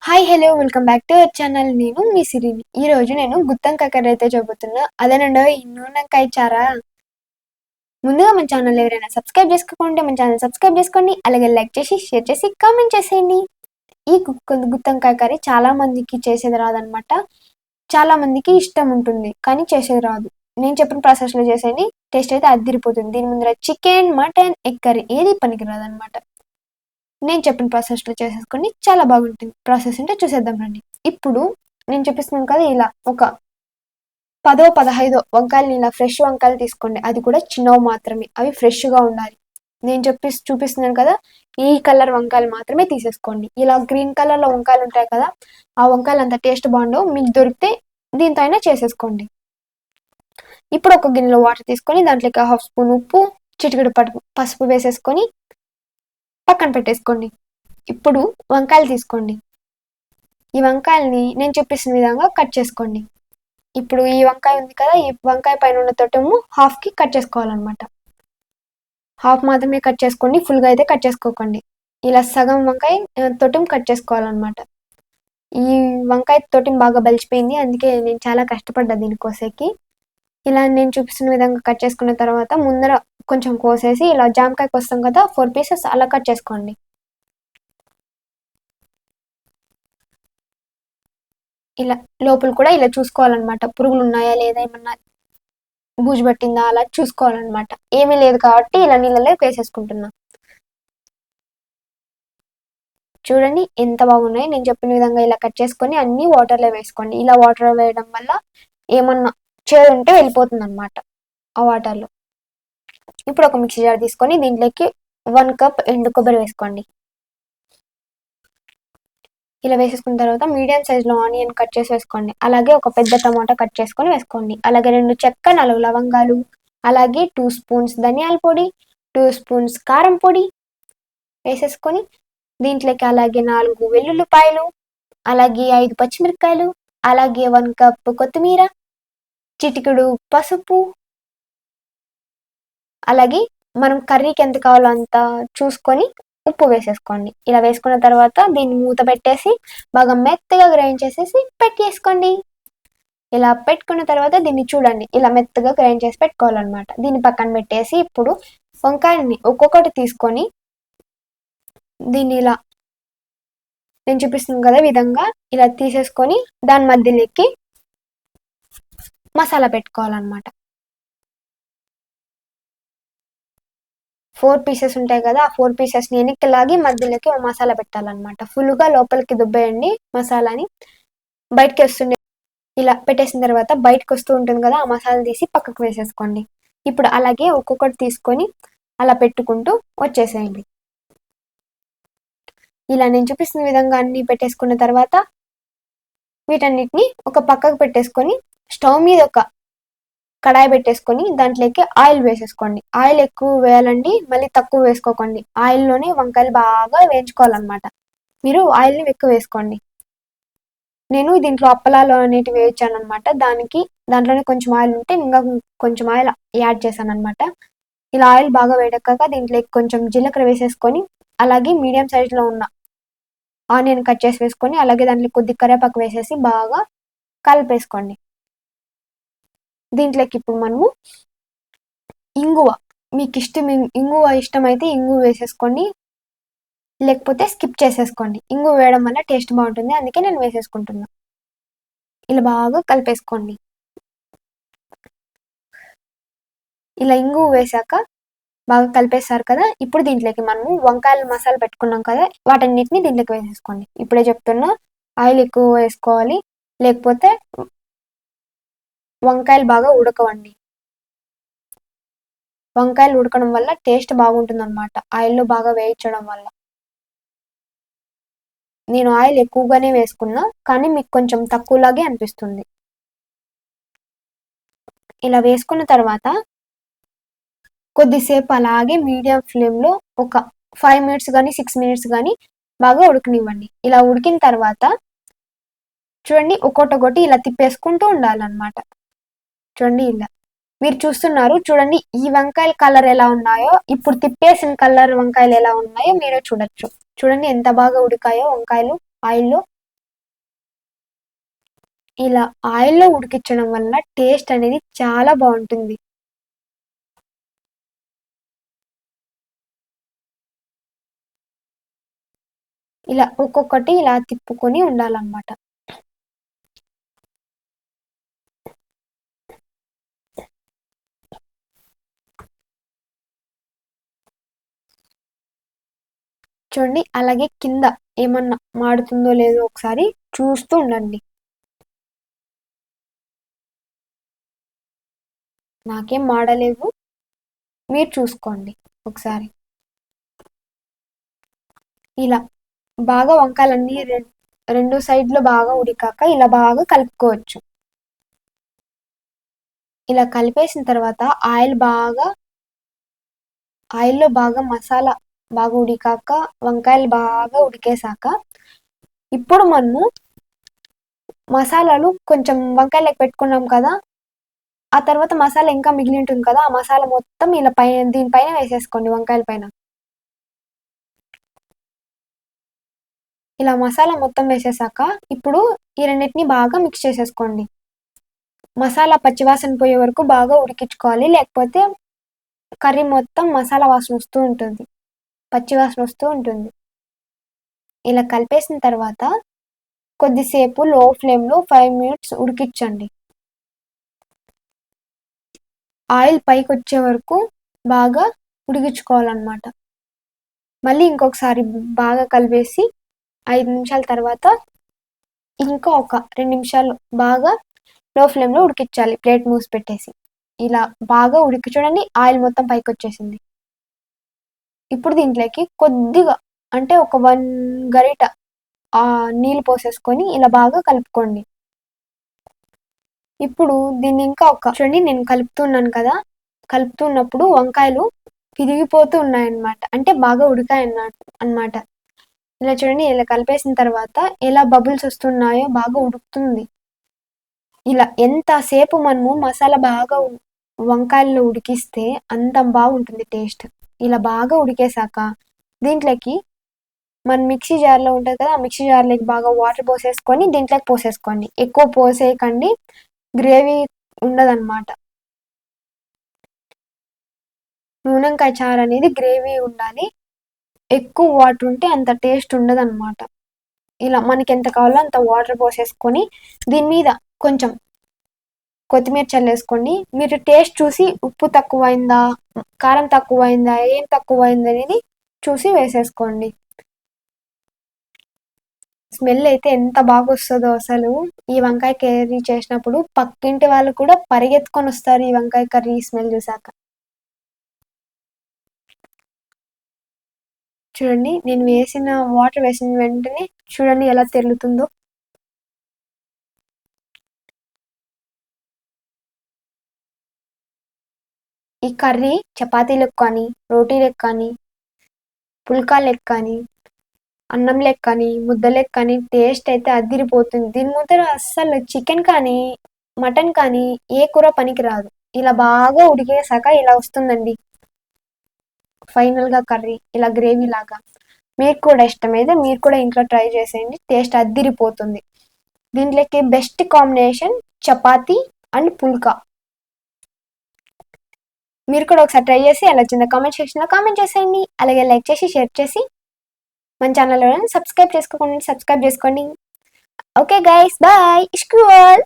Hi hello welcome back to our channel. నేను మీ సిరిని. ఈ రోజు నేను గుత్తంకాయ కర్రీ అయితే చెబుతున్నా. అదేనండో ఈ నూనెంకాయ చారా. ముందుగా మన ఛానల్ ఎవరైనా సబ్స్క్రైబ్ చేసుకోకుంటే మన ఛానల్ సబ్స్క్రైబ్ చేసుకోండి. అలాగే లైక్ చేసి షేర్ చేసి కామెంట్ చేసేయండి. ఈ గుత్తంకాయ కర్రీ చాలా మందికి చేసేది రాదనమాట. చాలా మందికి ఇష్టం ఉంటుంది కానీ చేసేది రాదు. నేను చెప్పిన ప్రాసెస్లో చేసేయండి, టేస్ట్ అయితే అదిరిపోతుంది. దీని ముందర చికెన్, మటన్, ఎగ్ కర్రీ ఏది పనికి రాదనమాట. నేను చెప్పిన ప్రాసెస్లో చేసేసుకోండి, చాలా బాగుంటుంది. ప్రాసెస్ అంటే చూసేద్దాం రండి. ఇప్పుడు నేను చూపిస్తున్నాను కదా, ఇలా ఒక 10-15 వంకాయలు, ఇలా ఫ్రెష్ వంకాయలు తీసుకోండి. అది కూడా చిన్నవి మాత్రమే, అవి ఫ్రెష్గా ఉండాలి. నేను చూపిస్తున్నాను కదా, ఈ కలర్ వంకాయలు మాత్రమే తీసేసుకోండి. ఇలా గ్రీన్ కలర్లో వంకాయలు ఉంటాయి కదా, ఆ వంకాయలు అంత టేస్ట్ బాగుండవు. మీకు దొరికితే దీంతో అయినా చేసేసుకోండి. ఇప్పుడు ఒక గిన్నెలో వాటర్ తీసుకొని దాంట్లోకి 1/2 స్పూన్ ఉప్పు, చిటికెడు పసుపు వేసేసుకొని పక్కన పెట్టేసుకోండి. ఇప్పుడు వంకాయలు తీసుకోండి. ఈ వంకాయల్ని నేను చూపిస్తున్న విధంగా కట్ చేసుకోండి. ఇప్పుడు ఈ వంకాయ ఉంది కదా, ఈ వంకాయ పైన ఉన్న తొట్టెము హాఫ్కి కట్ చేసుకోవాలన్నమాట. హాఫ్ మాత్రమే కట్ చేసుకోండి, ఫుల్గా అయితే కట్ చేసుకోకండి. ఇలా సగం వంకాయ తొట్టెం కట్ చేసుకోవాలన్నమాట. ఈ వంకాయ తొట్టెం బాగా బలిచిపోయింది, అందుకే నేను చాలా కష్టపడ్డా దీనికోసేకి. ఇలా నేను చూపిస్తున్న విధంగా కట్ చేసుకున్న తర్వాత ముందర కొంచెం కోసేసి ఇలా జామకాయకి వస్తాం కదా, 4 పీసెస్ అలా కట్ చేసుకోండి. ఇలా లోపల కూడా ఇలా చూసుకోవాలన్నమాట, పురుగులు ఉన్నాయా లేదా, ఏమన్నా బూజు పట్టిందా అలా చూసుకోవాలన్నమాట. ఏమీ లేదు కాబట్టి ఇలా నీళ్ళలో వేసేసుకుంటున్నా. చూడండి ఎంత బాగున్నాయి. నేను చెప్పిన విధంగా ఇలా కట్ చేసుకొని అన్ని వాటర్లో వేసుకోండి. ఇలా వాటర్లో వేయడం వల్ల ఏమన్నా చేదు ఉంటే వెళ్ళిపోతుంది అనమాట ఆ వాటర్లో. ఇప్పుడు ఒక మిక్సీ జార్ తీసుకొని దీంట్లోకి 1 కప్ ఎండు కొబ్బరి వేసుకోండి. ఇలా వేసేసుకున్న తర్వాత మీడియం సైజులో ఆనియన్ కట్ చేసి వేసుకోండి. అలాగే ఒక పెద్ద టమాటా కట్ చేసుకొని వేసుకోండి. అలాగే 2 చెక్క, 4 లవంగాలు, అలాగే 2 స్పూన్స్ ధనియాల పొడి, 2 స్పూన్స్ కారం పొడి వేసేసుకొని దీంట్లోకి అలాగే 4 వెల్లుల్లిపాయలు, అలాగే 5 పచ్చిమిరపకాయలు, అలాగే 1 కప్ కొత్తిమీర, చిటికెడు పసుపు, అలాగే మనం కర్రీకి ఎంత కావాలో అంత చూసుకొని ఉప్పు వేసేసుకోండి. ఇలా వేసుకున్న తర్వాత దీన్ని మూత పెట్టేసి బాగా మెత్తగా గ్రైండ్ చేసేసి పెట్టేసుకోండి. ఇలా పెట్టుకున్న తర్వాత దీన్ని చూడండి, ఇలా మెత్తగా గ్రైండ్ చేసి పెట్టుకోవాలన్నమాట. దీన్ని పక్కన పెట్టేసి ఇప్పుడు వంకాయని ఒక్కొక్కటి తీసుకొని దీన్ని ఇలా నేను చూపిస్తున్నాను కదా విధంగా ఇలా తీసేసుకొని దాని మధ్యలోకి మసాలా పెట్టుకోవాలన్నమాట. 4 పీసెస్ ఉంటాయి కదా, ఆ 4 పీసెస్ని వెనక్కి లాగి మధ్యలోకి మసాలా పెట్టాలన్నమాట. ఫుల్గా లోపలికి దుబ్బేయండి మసాలాని. బయటకి వస్తుండే ఇలా పెట్టేసిన తర్వాత బయటకు వస్తూ ఉంటుంది కదా, ఆ మసాలా తీసి పక్కకు వేసేసుకోండి. ఇప్పుడు అలాగే ఒక్కొక్కటి తీసుకొని అలా పెట్టుకుంటూ వచ్చేసేయండి. ఇలా నేను చూపిస్తున్న విధంగా అన్ని పెట్టేసుకున్న తర్వాత వీటన్నిటిని ఒక పక్కకు పెట్టేసుకొని స్టవ్ మీద ఒక కడాయి పెట్టేసుకొని దాంట్లోకి ఆయిల్ వేసేసుకోండి. ఆయిల్ ఎక్కువ వేయాలండి, మళ్ళీ తక్కువ వేసుకోకండి. ఆయిల్లోనే వంకాయలు బాగా వేయించుకోవాలన్నమాట. మీరు ఆయిల్ని ఎక్కువ వేసుకోండి. నేను దీంట్లో అప్పలాలు అనేటివి వేయించాను అనమాట. దాంట్లోనే కొంచెం ఆయిల్ ఉంటే ఇంకా కొంచెం ఆయిల్ యాడ్ చేశాను అనమాట. ఇలా ఆయిల్ బాగా వేడెక్కాక దీంట్లోకి కొంచెం జీలకర్ర వేసేసుకొని అలాగే మీడియం సైజులో ఉన్న ఆనియన్ కట్ చేసి వేసుకొని అలాగే దాంట్లో కొద్ది కరివేపాకు వేసేసి బాగా కలిపేసుకోండి. దీంట్లోకి ఇప్పుడు మనము ఇంగువ, మీకు ఇంగువ ఇష్టమైతే ఇంగువ వేసేసుకోండి, లేకపోతే స్కిప్ చేసేసుకోండి. ఇంగువ వేయడం వల్ల టేస్ట్ బాగుంటుంది, అందుకే నేను వేసేసుకుంటున్నా. ఇలా బాగా కలిపేసుకోండి. ఇలా ఇంగువ వేసాక బాగా కలిపేస్తారు కదా, ఇప్పుడు దీంట్లోకి మనము వంకాయలు మసాలా పెట్టుకున్నాం కదా, వాటన్నిటిని దీంట్లోకి వేసేసుకోండి. ఇప్పుడే చెప్తున్నా, ఆయిల్ ఎక్కువ వేసుకోవాలి, లేకపోతే వంకాయలు బాగా ఉడకవండి. వంకాయలు ఉడకడం వల్ల టేస్ట్ బాగుంటుంది అనమాట, ఆయిల్లో బాగా వేయించడం వల్ల. నేను ఆయిల్ ఎక్కువగానే వేసుకున్నా, కానీ మీకు కొంచెం తక్కువలాగే అనిపిస్తుంది. ఇలా వేసుకున్న తర్వాత కొద్దిసేపు అలాగే మీడియం ఫ్లేమ్లో ఒక 5 మినిట్స్ కానీ 6 మినిట్స్ కానీ బాగా ఉడకనివ్వండి. ఇలా ఉడికిన తర్వాత చూడండి, ఒక్కొక్కటి ఇలా తిప్పేసుకుంటూ ఉండాలన్నమాట. చూడండి, ఇలా మీరు చూస్తున్నారు చూడండి, ఈ వంకాయల కలర్ ఎలా ఉన్నాయో, ఇప్పుడు తిప్పేసిన కలర్ వంకాయలు ఎలా ఉన్నాయో మీరే చూడొచ్చు. చూడండి ఎంత బాగా ఉడికాయో వంకాయలు ఆయిల్లో. ఇలా ఆయిల్‌లో ఉడికించడం వల్ల టేస్ట్ అనేది చాలా బావుంటుంది. ఇలా ఒక్కొక్కటి ఇలా తిప్పుకొని ఉండాలన్నమాట. చూడండి అలాగే కింద ఏమన్నా మాడుతుందో లేదో ఒకసారి చూస్తూ ఉండండి. నాకేం మాడలేదు. మీరు చూసుకోండి ఒకసారి. ఇలా బాగా వంకాయలన్నీ రెండు సైడ్‌లో బాగా ఉడికాక ఇలా బాగా కలుపుకోవచ్చు. ఇలా కలిపేసిన తర్వాత ఆయిల్‌లో బాగా మసాలా బాగా ఉడికాక, వంకాయలు బాగా ఉడికేసాక, ఇప్పుడు మనము మసాలాలు కొంచెం వంకాయలకి పెట్టుకున్నాం కదా! ఆ తర్వాత మసాలా ఇంకా మిగిలి ఉంటుంది కదా! ఆ మసాలా మొత్తం ఇలా దీనిపైన వేసేసుకోండి వంకాయల పైన. ఇలా మసాలా మొత్తం వేసేసాక, ఇప్పుడు ఈ రెండిటిని బాగా మిక్స్ చేసేసుకోండి. మసాలా పచ్చివాసన పోయే వరకు బాగా ఉడికించుకోవాలి. లేకపోతే కర్రీ మొత్తం మసాలా వాసన వస్తూ ఉంటుంది. పచ్చి వాసన వస్తూ ఉంటుంది. ఇలా కలిపేసిన తర్వాత కొద్దిసేపు లో ఫ్లేమ్‌లో 5 మినిట్స్ ఉడికించండి. ఆయిల్ పైకొచ్చే వరకు బాగా ఉడికించుకోవాలన్నమాట. మళ్ళీ ఇంకొకసారి బాగా కలిపేసి 5 నిమిషాల తర్వాత ఇంకా ఒక 2 నిమిషాలు బాగా లో ఫ్లేమ్‌లో ఉడికించాలి ప్లేట్ మూసి పెట్టేసి. ఇలా బాగా ఉడికి చూడండి ఆయిల్ మొత్తం పైకొచ్చేసింది. ఇప్పుడు దీంట్లోకి కొద్దిగా అంటే ఒక 1 గరిట నీళ్ళు పోసేసుకొని ఇలా బాగా కలుపుకోండి. ఇప్పుడు దీన్ని ఇంకా చూడండి నేను కలుపుతున్నాను కదా! కలుపుతున్నప్పుడు వంకాయలు విరిగిపోతూ ఉన్నాయన్నమాట. అంటే బాగా ఉడికాయన్నమాట. ఇలా చూడండి ఇలా కలిపేసిన తర్వాత ఎలా బబుల్స్ వస్తున్నాయో బాగా ఉడుకుతుంది. ఇలా ఎంతసేపు మనము మసాలా బాగా వంకాయల్లో ఉడికిస్తే అంత బాగుంటుంది టేస్ట్. ఇలా బాగా ఉడికేసాక దీంట్లోకి మన మిక్సీ జార్‌లో ఉంటది కదా! ఆ మిక్సీ జార్‌లోకి బాగా వాటర్ పోసేసుకొని దీంట్లోకి పోసేసుకోండి. ఎక్కువ పోసేయకండి. గ్రేవీ ఉండదన్నమాట. నూనెంకాయ చారు అనేది గ్రేవీ ఉండాలి. ఎక్కువ వాటర్ ఉంటే అంత టేస్ట్ ఉండదన్నమాట. ఇలా మనకి ఎంత కావాలో అంత వాటర్ పోసేసుకొని దీని మీద కొంచెం కొత్తిమీర చల్లేసుకోండి. మీరు టేస్ట్ చూసి ఉప్పు తక్కువైందా, కారం తక్కువైందా, ఏం తక్కువైంది అనేది చూసి వేసేసుకోండి. స్మెల్ అయితే ఎంత బాగొస్తదో అసలు. ఈ వంకాయ కర్రీ చేసినప్పుడు పక్కింటి వాళ్ళు కూడా పరిగెత్తుకొని వస్తారు ఈ వంకాయ కర్రీ స్మెల్ చూసాక. చూడండి నేను వాటర్ వేసిన వెంటనే చూడండి ఎలా తెరులుతుందో. ఈ కర్రీ చపాతీలకు కానీ, రోటీలకు కానీ, పుల్కాలకు కానీ, అన్నంలోకి కానీ, ముద్దలకు కానీ టేస్ట్ అయితే అదిరిపోతుంది. దీని ముందర అస్సలు చికెన్ కానీ, మటన్ కానీ ఏ కూర పనికిరాదు. ఇలా బాగా ఉడికేసాక ఇలా వస్తుందండి. ఫైనల్‌గా కర్రీ ఇలా గ్రేవీ లాగా. మీకు కూడా ఇష్టమైతే మీరు కూడా ఇంట్లో ట్రై చేసేయండి. టేస్ట్ అద్దిరిపోతుంది. దీంట్లోకి బెస్ట్ కాంబినేషన్ చపాతీ అండ్ పుల్కా. మీరు కూడా ఒకసారి ట్రై చేసి ఎలా వచ్చిందో కామెంట్ సెక్షన్‌లో కామెంట్ చేసేయండి. అలాగే లైక్ చేసి, షేర్ చేసి మన ఛానల్ ఎవరైనా సబ్స్క్రైబ్ చేసుకోండి. Okay guys bye. ఇష్క్ యూ ఆల్.